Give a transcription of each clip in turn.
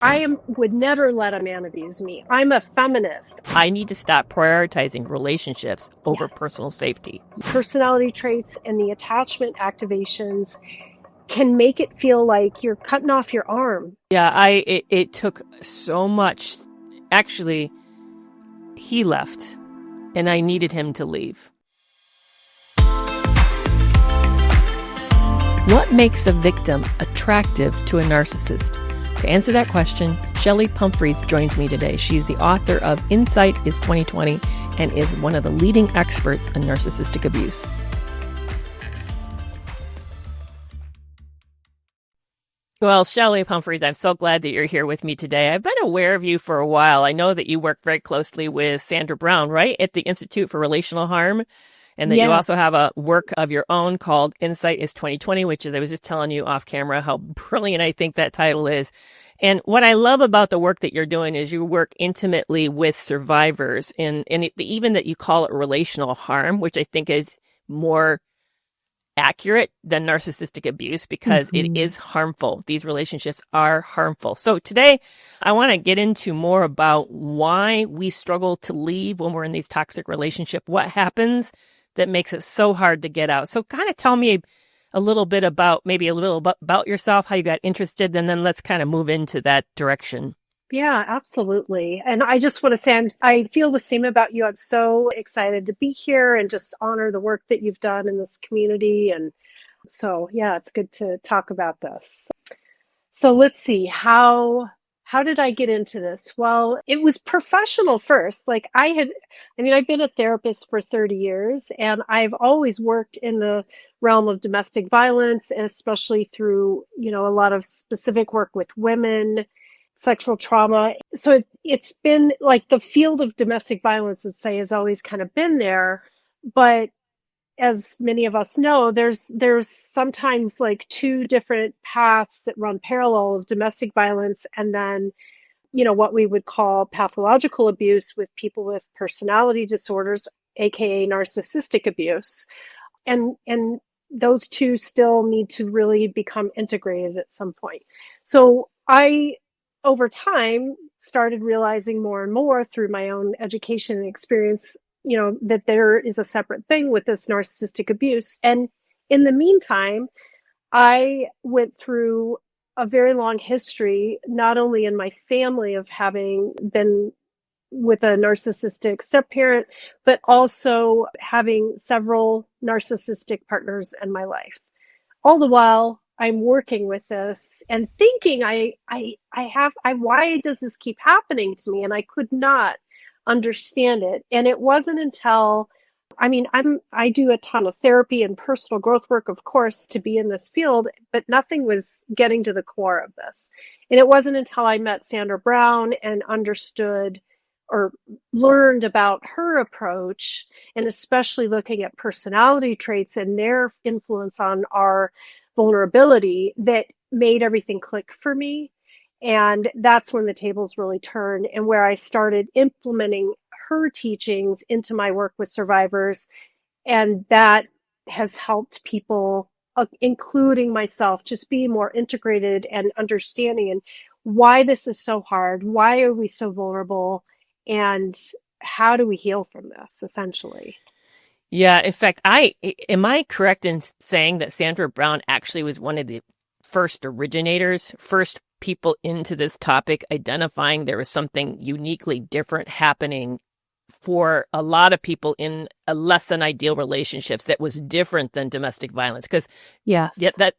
would never let a man abuse me. I'm a feminist. I need to stop prioritizing relationships over Yes. personal safety. Personality traits and the attachment activations can make it feel like you're cutting off your arm. Yeah, it took so much. Actually, he left, and I needed him to leave. What makes a victim attractive to a narcissist? To answer that question, Chelli Pumphrey joins me today. She's the author of Insight is 2020 and is one of the leading experts on narcissistic abuse. Well, Chelli Pumphrey, I'm so glad that you're here with me today. I've been aware of you for a while. I know that you work very closely with Sandra Brown, right, at the Institute for Relational Harm, and that you also have a work of your own called Insight is 2020, which is, I was just telling you off camera how brilliant I think that title is. And what I love about the work that you're doing is you work intimately with survivors, and even that you call it relational harm, which I think is more accurate than narcissistic abuse because it is harmful. These relationships are harmful. So today I want to get into more about why we struggle to leave when we're in these toxic relationships. What happens that makes it so hard to get out? So kind of tell me a little bit about yourself, how you got interested, and then let's kind of move into that direction. Yeah, absolutely. And I just want to say, I feel the same about you. I'm so excited to be here and just honor the work that you've done in this community. And so, yeah, it's good to talk about this. So let's see, how did I get into this? Well, it was professional first. Like I've been a therapist for 30 years, and I've always worked in the realm of domestic violence, and especially through, a lot of specific work with women, sexual trauma. So it's been like the field of domestic violence, let's say, has always kind of been there. But as many of us know, there's sometimes like two different paths that run parallel of domestic violence and then, what we would call pathological abuse with people with personality disorders, aka narcissistic abuse. And those two still need to really become integrated at some point. So I, over time, started realizing more and more through my own education and experience, that there is a separate thing with this narcissistic abuse. And in the meantime, I went through a very long history, not only in my family of having been with a narcissistic step-parent, but also having several narcissistic partners in my life. All the while, I'm working with this and thinking why does this keep happening to me? And I could not understand it. And it wasn't until, I do a ton of therapy and personal growth work, of course, to be in this field, but nothing was getting to the core of this. And it wasn't until I met Sandra Brown and understood or learned about her approach, and especially looking at personality traits and their influence on our vulnerability, that made everything click for me. And that's when the tables really turned, and where I started implementing her teachings into my work with survivors. And that has helped people, including myself, just be more integrated and understanding and why this is so hard. Why are we so vulnerable? And how do we heal from this, essentially? Yeah, in fact, am I correct in saying that Sandra Brown actually was one of the first originators, first people into this topic, identifying there was something uniquely different happening for a lot of people in a less than ideal relationships that was different than domestic violence? Because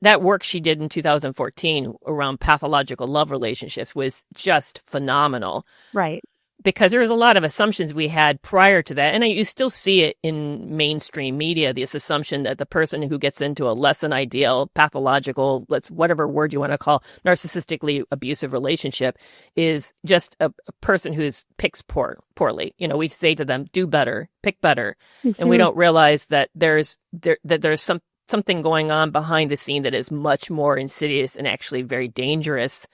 that work she did in 2014 around pathological love relationships was just phenomenal. Right. Because there was a lot of assumptions we had prior to that. And you still see it in mainstream media, this assumption that the person who gets into a less than ideal, pathological, whatever word you want to call, narcissistically abusive relationship is just a person who picks poorly. We say to them, do better, pick better. Mm-hmm. And we don't realize that there's something going on behind the scene that is much more insidious and actually very dangerous.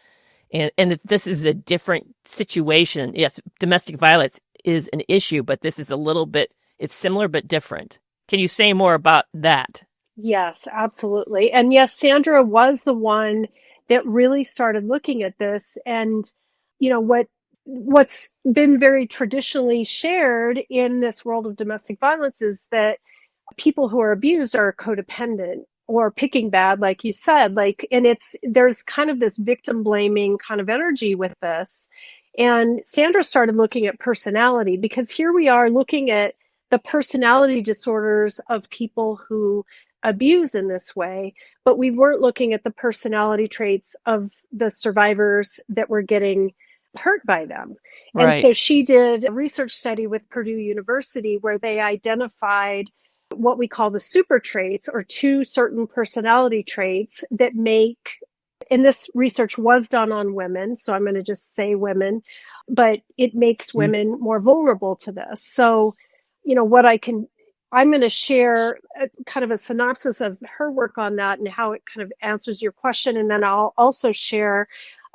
And that this is a different situation. Yes, domestic violence is an issue, but this is it's similar but different. Can you say more about that? Yes, absolutely. And yes, Sandra was the one that really started looking at this. And, what's been very traditionally shared in this world of domestic violence is that people who are abused are codependent or picking bad, like you said, and there's kind of this victim blaming kind of energy with this. And Sandra started looking at personality, because here we are looking at the personality disorders of people who abuse in this way, but we weren't looking at the personality traits of the survivors that were getting hurt by them. Right. And so she did a research study with Purdue University where they identified what we call the super traits, or two certain personality traits that make, and this research was done on women, so I'm going to just say women, but it makes women more vulnerable to this. So, I'm going to share kind of a synopsis of her work on that and how it kind of answers your question. And then I'll also share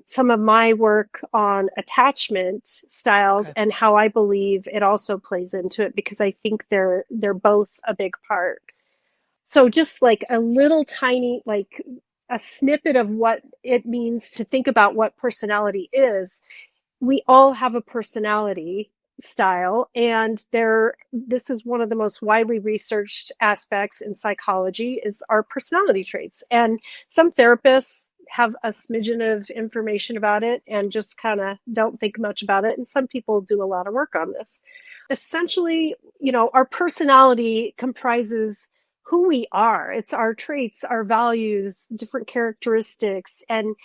some of my work on attachment styles and how I believe it also plays into it, because I think they're both a big part. So just like a little tiny, like a snippet of what it means to think about what personality is. We all have a personality style, and this is one of the most widely researched aspects in psychology, is our personality traits. And some therapists have a smidgen of information about it and just kind of don't think much about it. And some people do a lot of work on this. Essentially, our personality comprises who we are. It's our traits, our values, different characteristics, and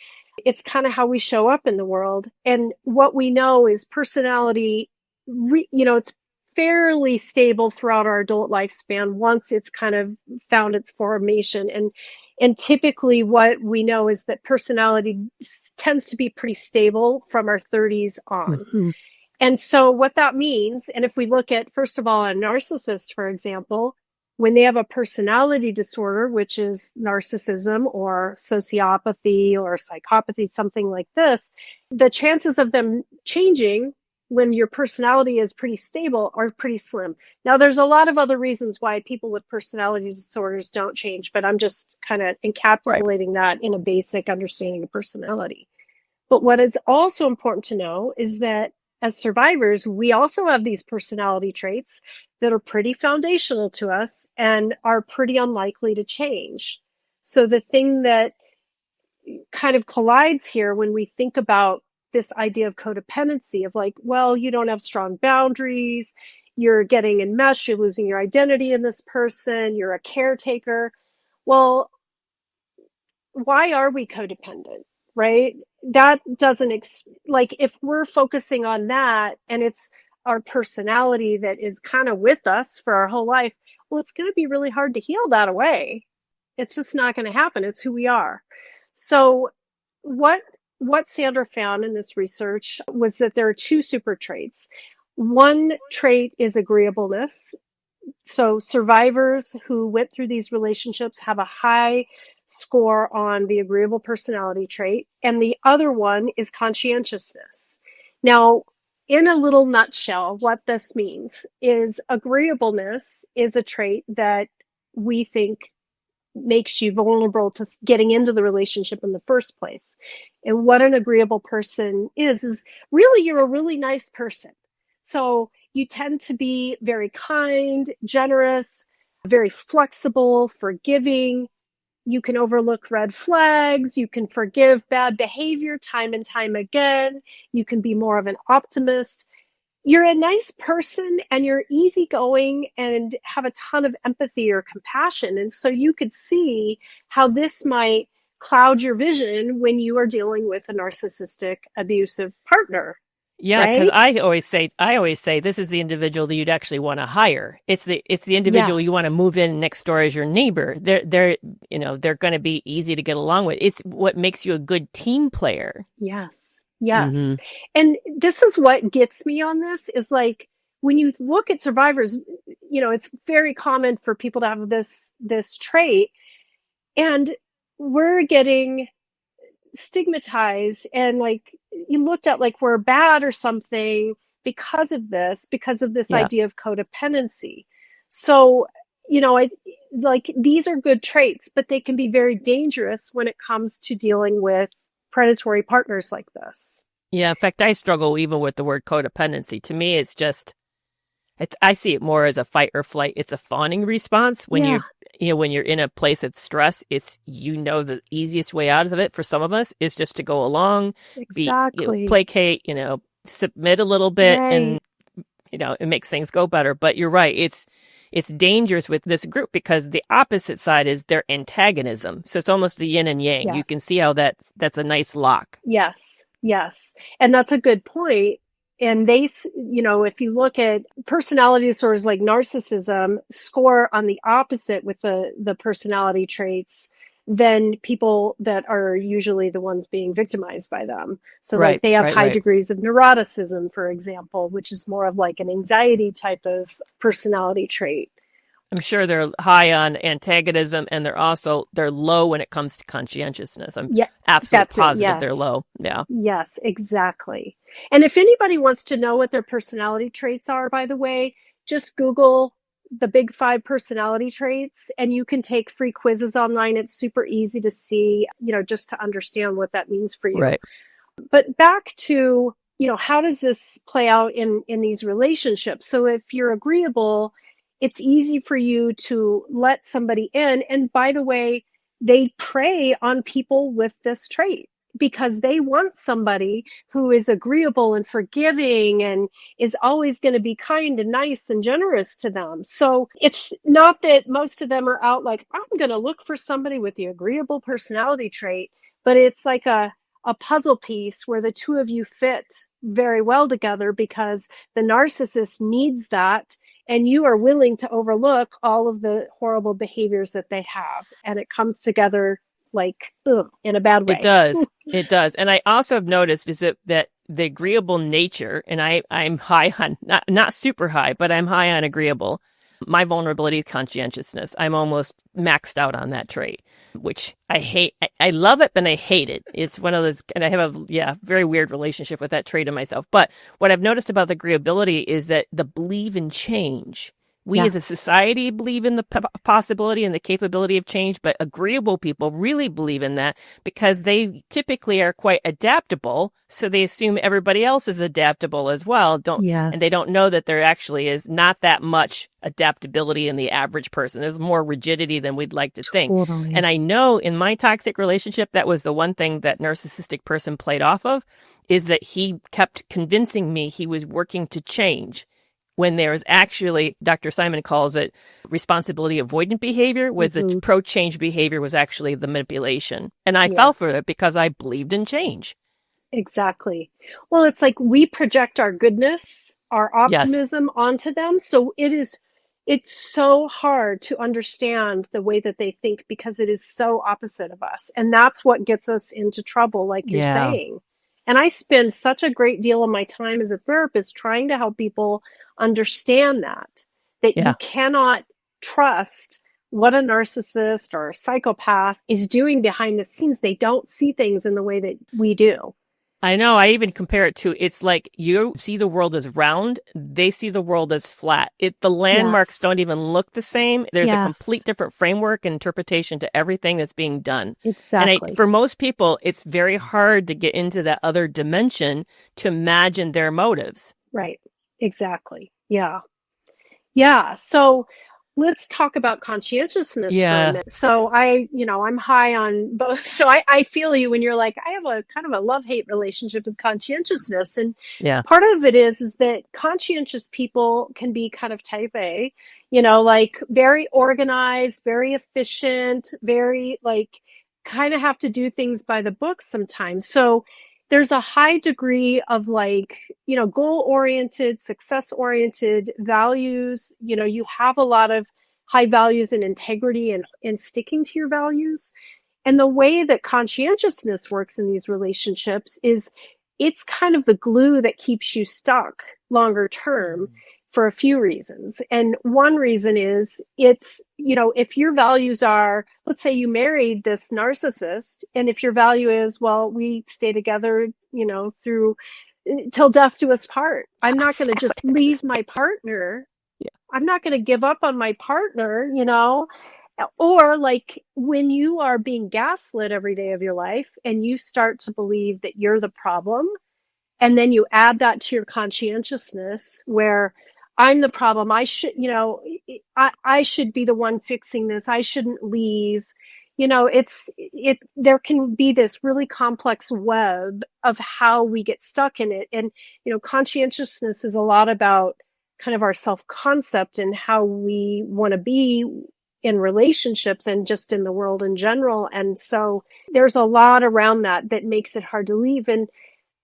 it's kind of how we show up in the world. And what we know is personality, it's fairly stable throughout our adult lifespan once it's kind of found its formation. And typically what we know is that personality tends to be pretty stable from our 30s on. Mm-hmm. And so what that means, and if we look at, first of all, a narcissist, for example, when they have a personality disorder, which is narcissism or sociopathy or psychopathy, something like this, the chances of them changing when your personality is pretty stable are pretty slim. Now, there's a lot of other reasons why people with personality disorders don't change, but I'm just kind of encapsulating that in a basic understanding of personality. But what is also important to know is that as survivors, we also have these personality traits that are pretty foundational to us and are pretty unlikely to change. So the thing that kind of collides here when we think about this idea of codependency of like, well, you don't have strong boundaries, you're getting enmeshed, you're losing your identity in this person, you're a caretaker. Well, why are we codependent, right? That doesn't, if we're focusing on that and it's our personality that is kind of with us for our whole life, well, it's going to be really hard to heal that away. It's just not going to happen. It's who we are. So what Sandra found in this research was that there are two super traits. One trait is agreeableness. So survivors who went through these relationships have a high score on the agreeable personality trait. And the other one is conscientiousness. Now, in a little nutshell, what this means is agreeableness is a trait that we think makes you vulnerable to getting into the relationship in the first place. And what an agreeable person is really, you're a really nice person. So you tend to be very kind, generous, very flexible, forgiving. You can overlook red flags. You can forgive bad behavior time and time again. You can be more of an optimist. You're a nice person and you're easygoing and have a ton of empathy or compassion. And so you could see how this might cloud your vision when you are dealing with a narcissistic, abusive partner. Yeah, because I always say this is the individual that you'd actually want to hire. It's the individual you want to move in next door as your neighbor. They're going to be easy to get along with. It's what makes you a good team player. Yes. Mm-hmm. And this is what gets me on this is like, when you look at survivors, it's very common for people to have this trait, and we're getting stigmatized and you looked at like we're bad or something because of this idea of codependency. So, like these are good traits, but they can be very dangerous when it comes to dealing with predatory partners like this. Yeah, in fact, I struggle even with the word codependency. To me, I see it more as a fight or flight. It's a fawning response when when you're in a place of stress. It's, the easiest way out of it for some of us is just to go along, placate, submit a little bit, and it makes things go better. But you're right. It's dangerous with this group because the opposite side is their antagonism. So it's almost the yin and yang. Yes. You can see how that's a nice lock. Yes. And that's a good point. And they, if you look at personality disorders like narcissism score on the opposite with the personality traits than people that are usually the ones being victimized by them. So like they have high degrees of neuroticism, for example, which is more of like an anxiety type of personality trait. I'm sure they're high on antagonism, and they're low when it comes to conscientiousness. I'm absolutely positive they're low. Yeah. Yes, exactly. And if anybody wants to know what their personality traits are, by the way, just Google the big 5 personality traits, and you can take free quizzes online. It's super easy to see, just to understand what that means for you. Right. But back to, how does this play out in these relationships? So if you're agreeable, it's easy for you to let somebody in. And by the way, they prey on people with this trait because they want somebody who is agreeable and forgiving and is always going to be kind and nice and generous to them. So it's not that most of them are out like, I'm going to look for somebody with the agreeable personality trait, but it's like a puzzle piece where the two of you fit very well together because the narcissist needs that. And you are willing to overlook all of the horrible behaviors that they have. And it comes together like, in a bad way. It does. And I also have noticed that the agreeable nature, and I'm high on, not super high, but I'm high on agreeable. My vulnerability is conscientiousness. I'm almost maxed out on that trait, which I hate. I love it, but I hate it. It's one of those, and I have a very weird relationship with that trait in myself. But what I've noticed about the agreeability is that the believe in change. We as a society believe in the possibility and the capability of change, but agreeable people really believe in that because they typically are quite adaptable. So they assume everybody else is adaptable as well. And they don't know that there actually is not that much adaptability in the average person. There's more rigidity than we'd like to think. Totally. And I know in my toxic relationship, that was the one thing that narcissistic person played off of, is that he kept convincing me he was working to change. When there's actually, Dr. Simon calls it responsibility avoidant behavior, was the pro-change behavior was actually the manipulation. And I fell for it because I believed in change. Exactly. Well, it's like we project our goodness, our optimism onto them. So it's so hard to understand the way that they think because it is so opposite of us. And that's what gets us into trouble, like you're saying. And I spend such a great deal of my time as a therapist trying to help people understand that you cannot trust what a narcissist or a psychopath is doing behind the scenes. They don't see things in the way that we do. I know. I even compare it to, it's like you see the world as round. They see the world as flat. The landmarks don't even look the same. There's a complete different framework and interpretation to everything that's being done. Exactly. And for most people, it's very hard to get into that other dimension to imagine their motives. Right. Exactly. Yeah. Yeah. So let's talk about conscientiousness for a minute. So I'm high on both. So I feel you when you're like, I have a kind of a love-hate relationship with conscientiousness. And part of it is that conscientious people can be kind of type A, like very organized, very efficient, very like kind of have to do things by the book sometimes. So there's a high degree of like, goal-oriented, success-oriented values. You have a lot of high values and integrity and sticking to your values. And the way that conscientiousness works in these relationships is it's kind of the glue that keeps you stuck longer term for a few reasons. And one reason is it's, if your values are, let's say you married this narcissist, and if your value is, well, we stay together, through till death do us part. I'm not going to just leave my partner. I'm not going to give up on my partner, Or like when you are being gaslit every day of your life and you start to believe that you're the problem, and then you add that to your conscientiousness where I'm the problem. I should, I should be the one fixing this. I shouldn't leave. There can be this really complex web of how we get stuck in it. And, conscientiousness is a lot about kind of our self-concept and how we want to be in relationships and just in the world in general. And so there's a lot around that makes it hard to leave. And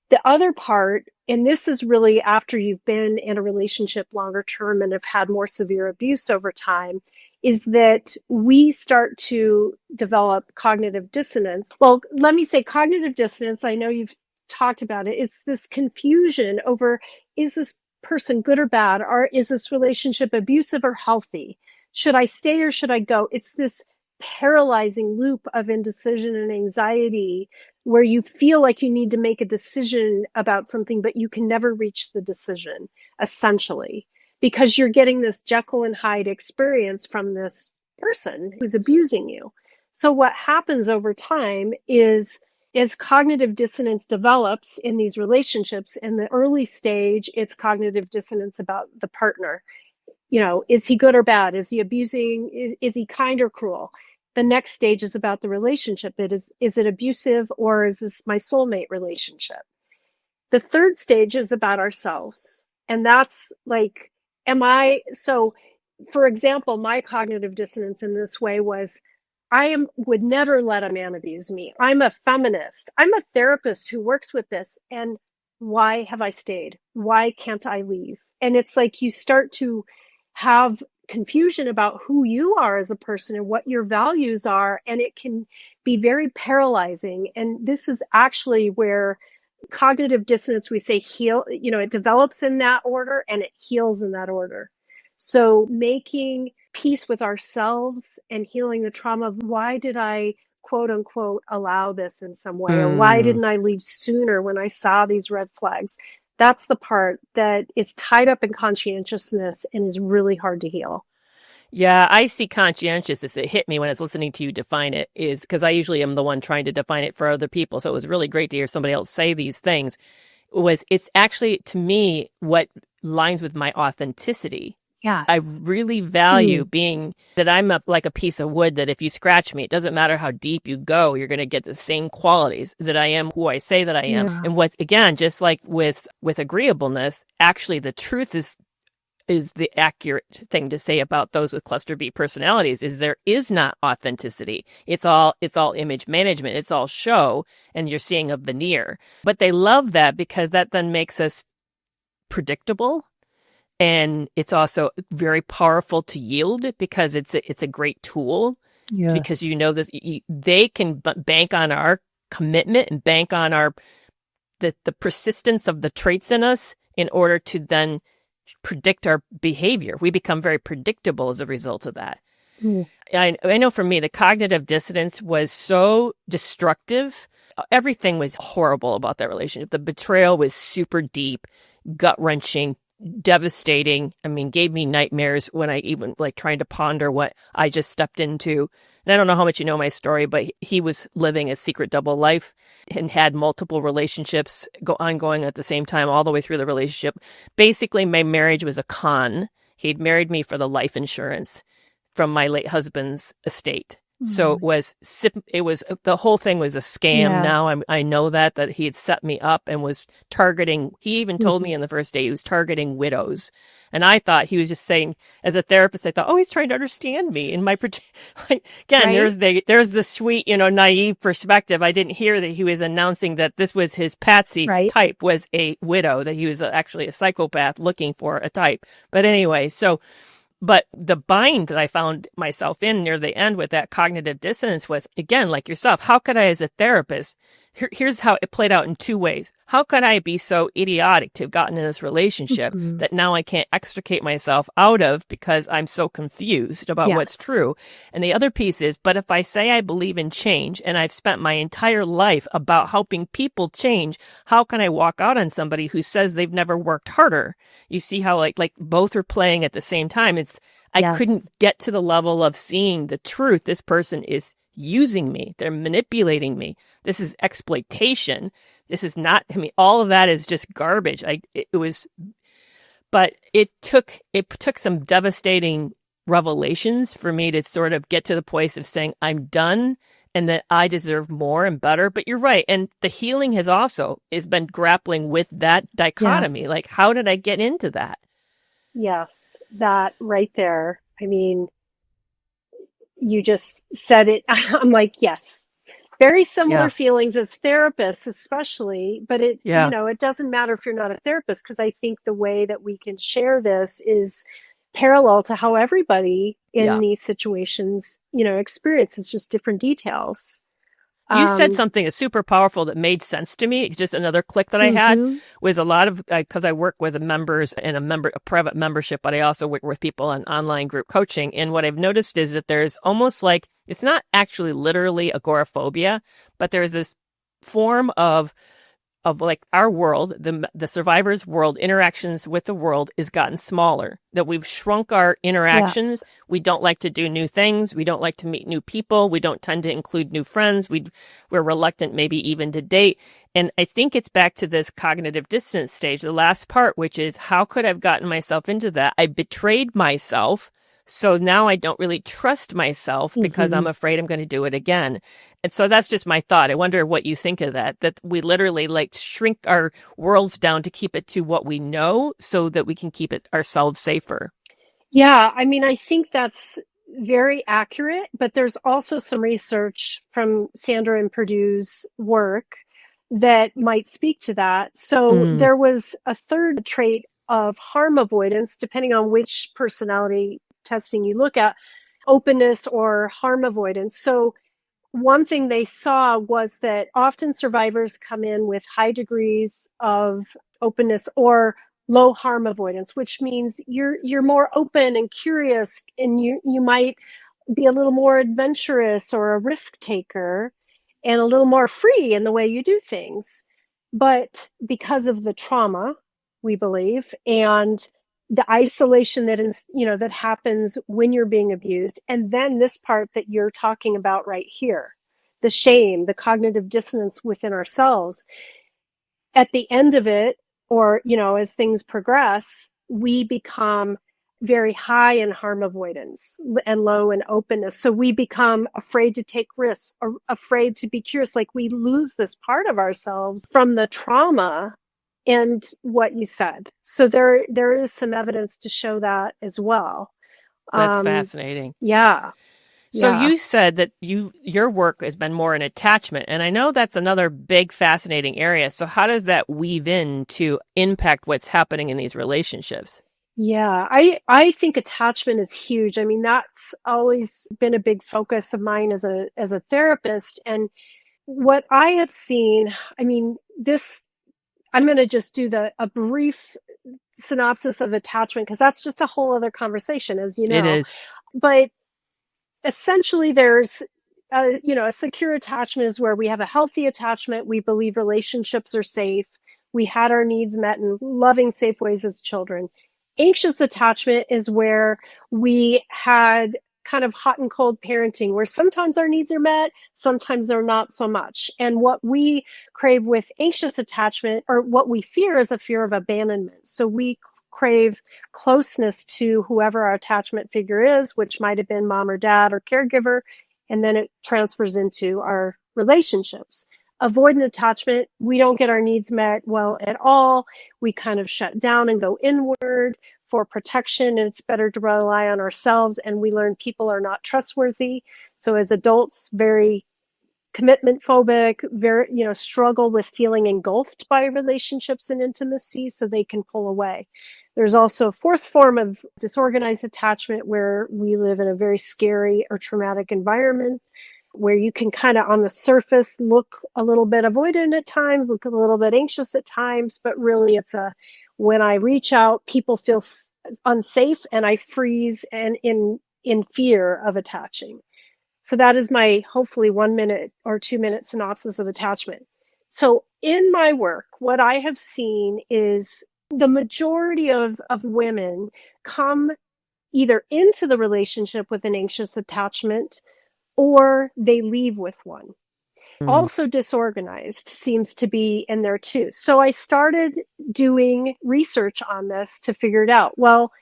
the other part, and this is really after you've been in a relationship longer term and have had more severe abuse over time, is that we start to develop cognitive dissonance. Well, let me say cognitive dissonance, I know you've talked about it. It's this confusion over, is this person good or bad? Or is this relationship abusive or healthy? Should I stay or should I go? It's this paralyzing loop of indecision and anxiety where you feel like you need to make a decision about something, but you can never reach the decision, essentially, because you're getting this Jekyll and Hyde experience from this person who's abusing you. So what happens over time is, as cognitive dissonance develops in these relationships, in the early stage, it's cognitive dissonance about the partner. Is he good or bad? Is he abusing? Is he kind or cruel? The next stage is about the relationship. Is it abusive, or is this my soulmate relationship? The third stage is about ourselves. And that's like, so for example, my cognitive dissonance in this way was, would never let a man abuse me. I'm a feminist. I'm a therapist who works with this. And why have I stayed? Why can't I leave? And it's like you start to have confusion about who you are as a person and what your values are. And it can be very paralyzing. And this is actually where cognitive dissonance, we say it develops in that order and it heals in that order. So making peace with ourselves and healing the trauma of, why did I quote unquote allow this in some way? Or why didn't I leave sooner when I saw these red flags? That's the part that is tied up in conscientiousness and is really hard to heal. Yeah, I see conscientiousness. It hit me when I was listening to you define it, is because I usually am the one trying to define it for other people. So it was really great to hear somebody else say these things. It's actually, to me, what lines with my authenticity. Yes. I really value being that I'm like a piece of wood that if you scratch me, it doesn't matter how deep you go, you're going to get the same qualities, that I am who I say that I am. Yeah. And what, again, just like with agreeableness, actually the truth is the accurate thing to say about those with cluster B personalities, is there is not authenticity. It's all image management. It's all show, and you're seeing a veneer. But they love that because that then makes us predictable. And it's also very powerful to yield because it's a great tool. Yes. Because that they can bank on our commitment and bank on the persistence of the traits in us in order to then predict our behavior. We become very predictable as a result of that. I know for me, the cognitive dissonance was so destructive. Everything was horrible about that relationship. The betrayal was super deep, gut-wrenching, devastating. I mean, gave me nightmares when I even trying to ponder what I just stepped into. And I don't know how much you know my story, but he was living a secret double life and had multiple relationships ongoing at the same time, all the way through the relationship. Basically, my marriage was a con. He'd married me for the life insurance from my late husband's estate. So it was the whole thing was a scam. Yeah. Now I know that he had set me up and was targeting. He even told me in the first day he was targeting widows, and I thought he was just saying, as a therapist, I thought, oh, he's trying to understand me. And again, right? there's the sweet, naive perspective. I didn't hear that he was announcing that this was his Patsy's type was a widow, that he was actually a psychopath looking for a type. But anyway, But the bind that I found myself in near the end with that cognitive dissonance was, again, like yourself, how could I, as a therapist, here's how it played out in two ways. How could I be so idiotic to have gotten in this relationship that now I can't extricate myself out of because I'm so confused about what's true? And the other piece is, but if I say I believe in change and I've spent my entire life about helping people change, how can I walk out on somebody who says they've never worked harder? You see how like both are playing at the same time. I couldn't get to the level of seeing the truth. This person is using me. They're manipulating me. This is exploitation. This is not, I mean, all of that is just garbage. But it took some devastating revelations for me to sort of get to the place of saying, I'm done and that I deserve more and better. But you're right. And the healing has been grappling with that dichotomy. Yes. Like, how did I get into that? Yes, that right there. I mean, you just said it. I'm like, yes, very similar feelings as therapists, especially, but it doesn't matter if you're not a therapist, because I think the way that we can share this is parallel to how everybody in these situations, experience. It's just different details. You said something that's super powerful that made sense to me. Just another click that I had was a lot of, because I work with members in a private membership, but I also work with people on online group coaching. And what I've noticed is that there's almost like, it's not actually literally agoraphobia, but there's this form of like our world, the survivor's world, interactions with the world has gotten smaller, that we've shrunk our interactions. Yes. We don't like to do new things. We don't like to meet new people. We don't tend to include new friends. We're reluctant maybe even to date. And I think it's back to this cognitive dissonance stage, the last part, which is how could I have gotten myself into that? I betrayed myself. So now I don't really trust myself because I'm afraid I'm going to do it again. And so that's just my thought. I wonder what you think of that we literally like shrink our worlds down to keep it to what we know so that we can keep it ourselves safer. Yeah, I mean, I think that's very accurate, but there's also some research from Sandra and Purdue's work that might speak to that. So there was a third trait of harm avoidance, depending on which personality testing you look at, openness or harm avoidance. So one thing they saw was that often survivors come in with high degrees of openness or low harm avoidance, which means you're more open and curious, and you might be a little more adventurous or a risk taker and a little more free in the way you do things. But because of the trauma, we believe, and the isolation that is, that happens when you're being abused. And then this part that you're talking about right here, the shame, the cognitive dissonance within ourselves. At the end of it, or, as things progress, we become very high in harm avoidance and low in openness. So we become afraid to take risks, or afraid to be curious. Like we lose this part of ourselves from the trauma and what you said. So there is some evidence to show that as well. That's fascinating. Yeah. So you said that your work has been more in attachment, and I know that's another big fascinating area. So how does that weave in to impact what's happening in these relationships? Yeah, I think attachment is huge. I mean, that's always been a big focus of mine as a therapist. And what I have seen, I mean, I'm going to just do a brief synopsis of attachment, because that's just a whole other conversation, as you know. It is. But essentially, there's, a secure attachment is where we have a healthy attachment. We believe relationships are safe. We had our needs met in loving, safe ways as children. Anxious attachment is where we had kind of hot and cold parenting, where sometimes our needs are met, sometimes they're not so much. And what we crave with anxious attachment, or what we fear, is a fear of abandonment. So we crave closeness to whoever our attachment figure is, which might have been mom or dad or caregiver, and then it transfers into our relationships. Avoidant attachment, we don't get our needs met well at all. We kind of shut down and go inward for protection, and it's better to rely on ourselves. And we learn people are not trustworthy. So as adults, very commitment phobic, very, struggle with feeling engulfed by relationships and intimacy, so they can pull away. There's also a fourth form of disorganized attachment, where we live in a very scary or traumatic environment, where you can kind of on the surface look a little bit avoidant at times, look a little bit anxious at times, but really it's when I reach out, people feel unsafe and I freeze and in fear of attaching. So that is my hopefully 1 minute or 2 minute synopsis of attachment. So in my work, what I have seen is the majority of women come either into the relationship with an anxious attachment or they leave with one. Also, disorganized seems to be in there too. So I started doing research on this to figure it out. Well,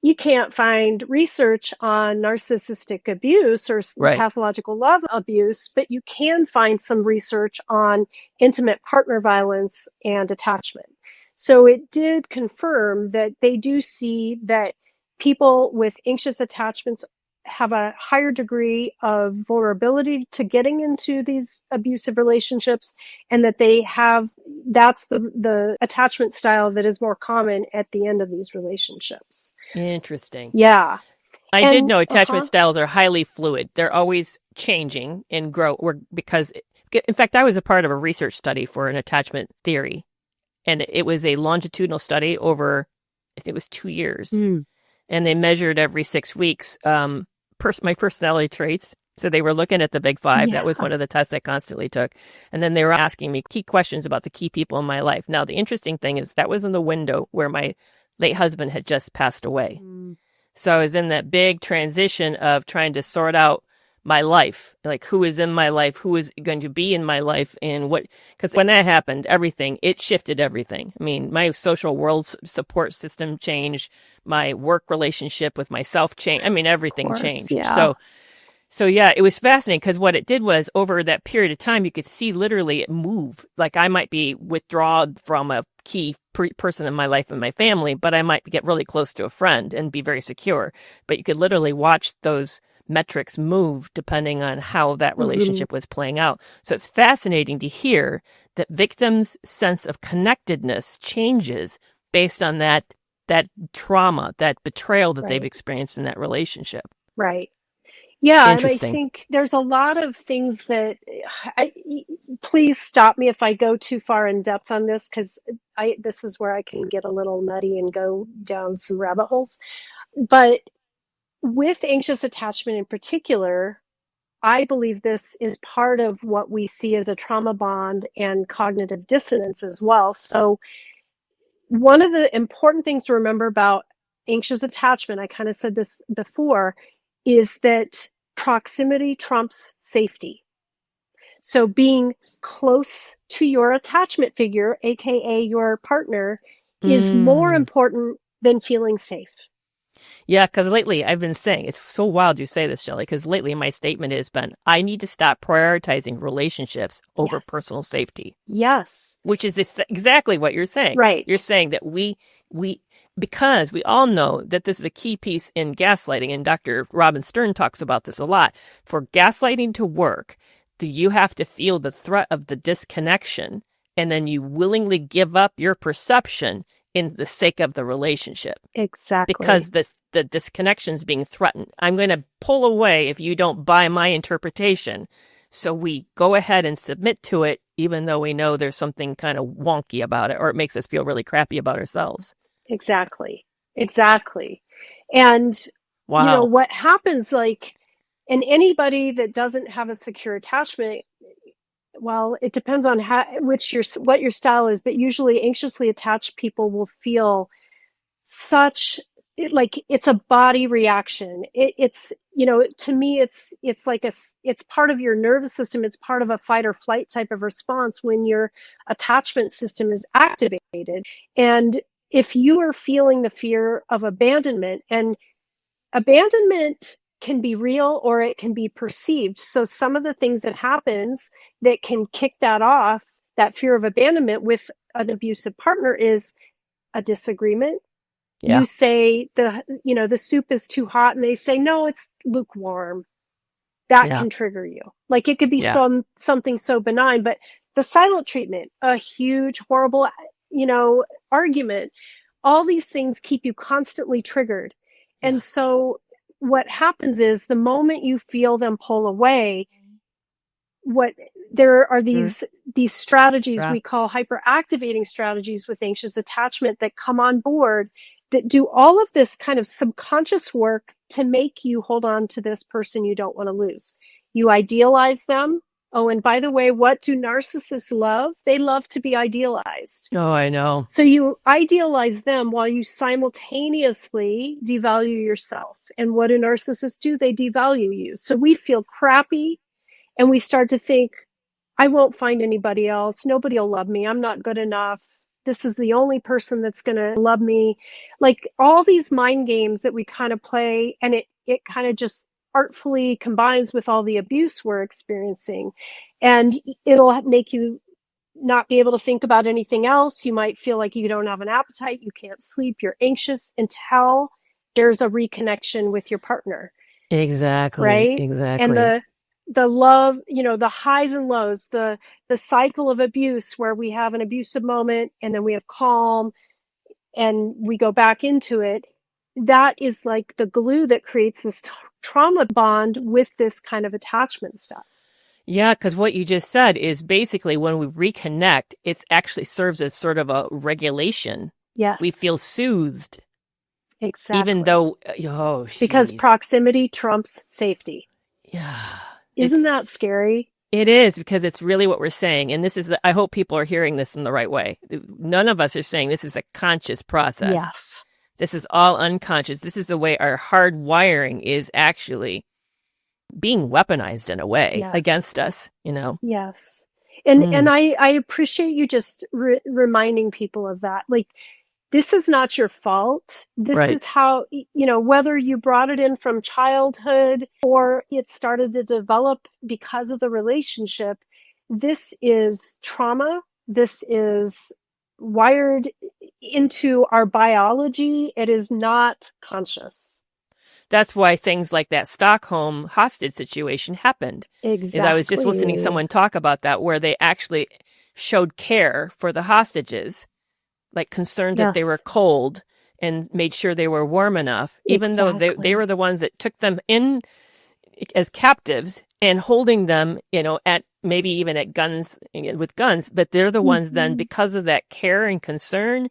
you can't find research on narcissistic abuse or pathological love abuse, but you can find some research on intimate partner violence and attachment. So it did confirm that they do see that people with anxious attachments have a higher degree of vulnerability to getting into these abusive relationships, and that that's the attachment style that is more common at the end of these relationships. Interesting. Yeah. I did know attachment styles are highly fluid. They're always changing and grow because, in fact, I was a part of a research study for an attachment theory, and it was a longitudinal study over, I think it was 2 years. And they measured every 6 weeks my personality traits. So they were looking at the big five. Yeah. That was one of the tests I constantly took. And then they were asking me key questions about the key people in my life. Now, the interesting thing is that was in the window where my late husband had just passed away. So I was in that big transition of trying to sort out my life, like who is in my life, who is going to be in my life, and what, because when that happened, it shifted everything. I mean, my social world support system changed, my work relationship with myself changed. I mean, everything changed. Yeah. So yeah, it was fascinating because what it did was over that period of time, you could see literally it move. Like I might be withdrawn from a key person in my life and my family, but I might get really close to a friend and be very secure. But you could literally watch those metrics move depending on how that relationship was playing out. So it's fascinating to hear that victims' sense of connectedness changes based on that trauma, that betrayal that they've experienced in that relationship. Right. Yeah, and I think there's a lot of things that please stop me if I go too far in depth on this, because this is where I can get a little nutty and go down some rabbit holes. But with anxious attachment in particular, I believe this is part of what we see as a trauma bond and cognitive dissonance as well. So one of the important things to remember about anxious attachment, I kind of said this before, is that proximity trumps safety. So being close to your attachment figure, aka your partner, is more important than feeling safe. Yeah, because lately I've been saying, it's so wild you say this, Chelli, because lately my statement has been, I need to stop prioritizing relationships over personal safety. Yes. Which is exactly what you're saying. Right. You're saying that because we all know that this is a key piece in gaslighting, and Dr. Robin Stern talks about this a lot. For gaslighting to work, you have to feel the threat of the disconnection, and then you willingly give up your perception in the sake of the relationship. Exactly. Because the disconnection is being threatened. I'm going to pull away if you don't buy my interpretation. So we go ahead and submit to it, even though we know there's something kind of wonky about it, or it makes us feel really crappy about ourselves. Exactly. And, what happens, in anybody that doesn't have a secure attachment, well, it depends on what your style is, but usually anxiously attached people will feel it's a body reaction. It's to me, it's like it's part of your nervous system. It's part of a fight or flight type of response when your attachment system is activated. And if you are feeling the fear of abandonment, and abandonment can be real or it can be perceived. So some of the things that happens that can kick that off, that fear of abandonment with an abusive partner, is a disagreement. Yeah. You say the soup is too hot, and they say, no, it's lukewarm. That can trigger you. Like it could be something so benign, but the silent treatment, a huge, horrible, argument, all these things keep you constantly triggered. Yeah. And so what happens is the moment you feel them pull away, there are these strategies we call hyperactivating strategies with anxious attachment that come on board that do all of this kind of subconscious work to make you hold on to this person you don't want to lose. You idealize them. Oh, and by the way, what do narcissists love? They love to be idealized. Oh, I know. So you idealize them while you simultaneously devalue yourself. And what do narcissists do? They devalue you. So we feel crappy and we start to think, I won't find anybody else. Nobody will love me. I'm not good enough. This is the only person that's going to love me. Like all these mind games that we kind of play, and it kind of just artfully combines with all the abuse we're experiencing. And it'll make you not be able to think about anything else. You might feel like you don't have an appetite. You can't sleep. You're anxious until there's a reconnection with your partner. Exactly. Right? Exactly. And the love, the highs and lows, the cycle of abuse where we have an abusive moment and then we have calm and we go back into it. That is like the glue that creates this trauma bond with this kind of attachment stuff. Yeah, because what you just said is basically when we reconnect, it actually serves as sort of a regulation. Yes. We feel soothed. Exactly. Even though, because proximity trumps safety. Yeah. Isn't that scary? It is, because it's really what we're saying. And this is, I hope people are hearing this in the right way. None of us are saying this is a conscious process. Yes. This is all unconscious. This is the way our hard wiring is actually being weaponized in a way against us, Yes. And I appreciate you just reminding people of that. Like, this is not your fault. This is how, whether you brought it in from childhood or it started to develop because of the relationship, this is trauma. This is wired into our biology. It is not conscious. That's why things like that Stockholm hostage situation happened. Exactly. I was just listening to someone talk about that, where they actually showed care for the hostages, like concerned that they were cold and made sure they were warm enough, even though they were the ones that took them in as captives and holding them, at maybe even at guns, with guns. But they're the ones then, because of that care and concern,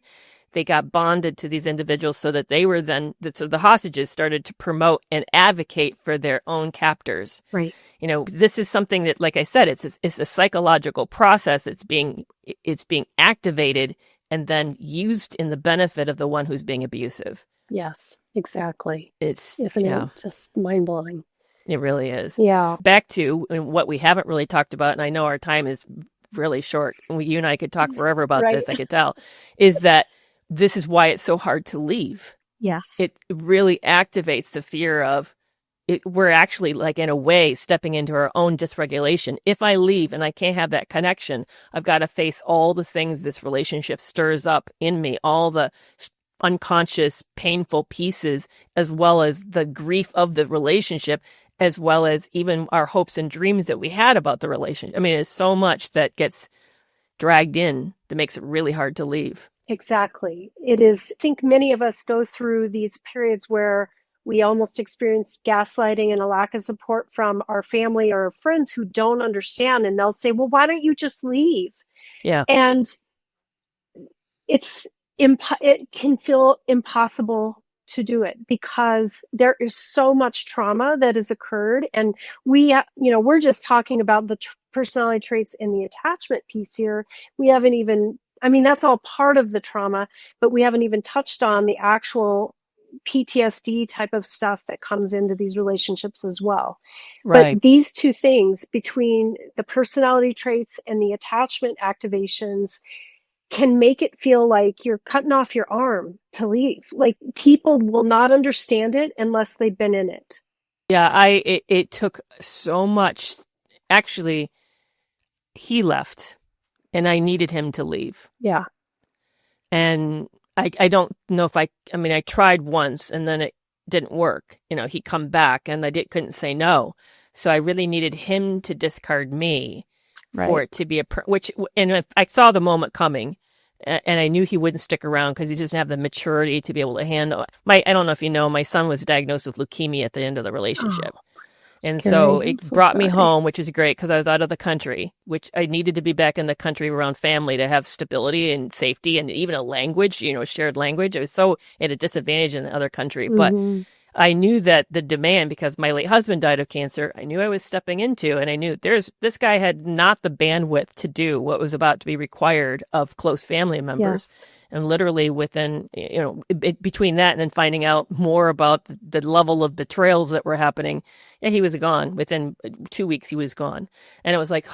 they got bonded to these individuals so that they were then, so the hostages started to promote and advocate for their own captors. Right. This is something that, like I said, it's a psychological process that's being activated and then used in the benefit of the one who's being abusive. Yes, exactly. Isn't it just mind-blowing? It really is. Yeah. Back to what we haven't really talked about, and I know our time is really short, and you and I could talk forever about this, I could tell, is that this is why it's so hard to leave. Yes. It really activates the fear of it. We're actually, like, in a way, stepping into our own dysregulation. If I leave and I can't have that connection, I've got to face all the things this relationship stirs up in me, all the unconscious, painful pieces, as well as the grief of the relationship, as well as even our hopes and dreams that we had about the relationship. I mean, it's so much that gets dragged in that makes it really hard to leave. Exactly. It is. I think many of us go through these periods where we almost experience gaslighting and a lack of support from our family or friends who don't understand. And they'll say, well, why don't you just leave? Yeah. And it can feel impossible to do it because there is so much trauma that has occurred. And we're just talking about the personality traits and the attachment piece here. We haven't even, that's all part of the trauma, but we haven't even touched on the actual PTSD type of stuff that comes into these relationships as well. Right. But these two things, between the personality traits and the attachment activations, can make it feel like you're cutting off your arm to leave. Like, people will not understand it unless they've been in it. Yeah, it took so much. Actually, he left and I needed him to leave. Yeah. And I don't know if I tried once and then it didn't work. He'd come back and couldn't say no. So I really needed him to discard me for it to be and I saw the moment coming, and I knew he wouldn't stick around because he doesn't have the maturity to be able to handle I don't know if you know, my son was diagnosed with leukemia at the end of the relationship. And Kerry, so it brought me sorry. home, which is great because I was out of the country, which I needed to be back in the country around family to have stability and safety and even a language, shared language. I was so at a disadvantage in the other country. But I knew that the demand, because my late husband died of cancer, I knew I was stepping into, and I knew this guy had not the bandwidth to do what was about to be required of close family members. Yes. And literally within, between that and then finding out more about the level of betrayals that were happening, he was gone. Within 2 weeks, he was gone. And it was like,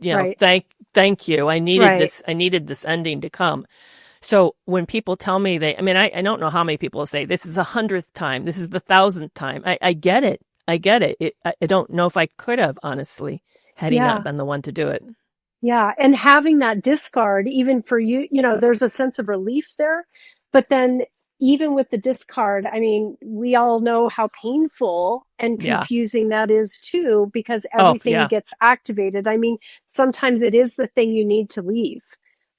Right. thank you. I needed Right. this. I needed this ending to come. So when people tell me I don't know how many people say this is 100th time, this is the 1,000th time. I get it. I get it. I don't know if I could have, honestly, had he not been the one to do it. Yeah. And having that discard, even for you, there's a sense of relief there. But then even with the discard, I mean, we all know how painful and confusing that is too, because everything gets activated. I mean, sometimes it is the thing you need to leave,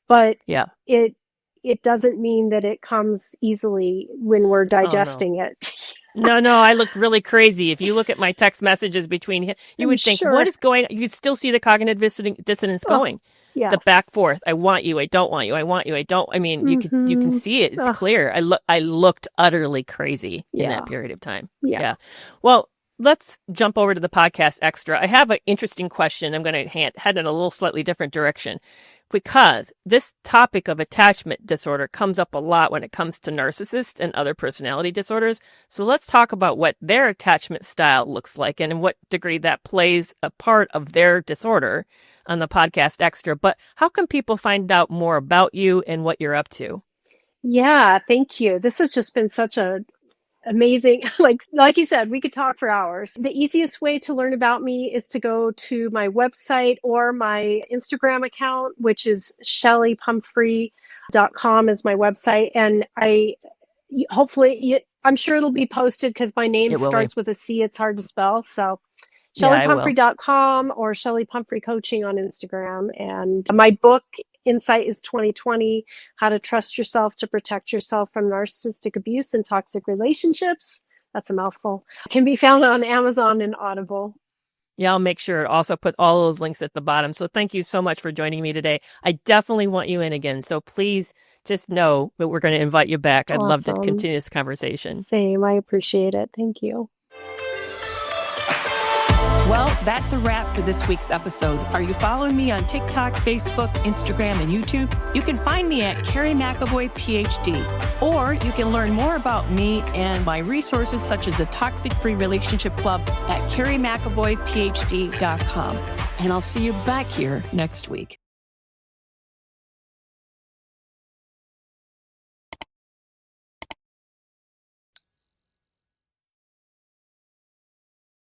but it doesn't mean that it comes easily when we're digesting it. No, I looked really crazy. If you look at my text messages between, you would think, what is going on? You'd still see the cognitive dissonance going. Yes. The back forth. I want you. I don't want you. I want you. I don't. I mean, you can see it. It's clear. I looked utterly crazy in that period of time. Yeah. Well, let's jump over to the podcast extra. I have an interesting question. I'm going to head in a little slightly different direction, because this topic of attachment disorder comes up a lot when it comes to narcissists and other personality disorders. So let's talk about what their attachment style looks like and in what degree that plays a part of their disorder on the podcast extra. But how can people find out more about you and what you're up to? Yeah, thank you. This has just been such a amazing, like you said, we could talk for hours. The easiest way to learn about me is to go to my website or my Instagram account, which is ChelliPumphrey.com is my website. And I'm sure it'll be posted because my name starts with a C. It's hard to spell. So ChelliPumphrey.com or Chelli Pumphrey Coaching on Instagram. And my book, Insight is 2020, How to Trust Yourself to Protect Yourself from Narcissistic Abuse and Toxic Relationships. That's a mouthful. Can be found on Amazon and Audible. Yeah, I'll make sure to also put all those links at the bottom. So thank you so much for joining me today. I definitely want you in again. So please just know that we're going to invite you back. I'd love to continue this conversation. Same. I appreciate it. Thank you. Well, that's a wrap for this week's episode. Are you following me on TikTok, Facebook, Instagram, and YouTube? You can find me at Kerry McAvoy, PhD. Or you can learn more about me and my resources, such as the Toxic Free Relationship Club, at KerryMcAvoyPhD.com. And I'll see you back here next week.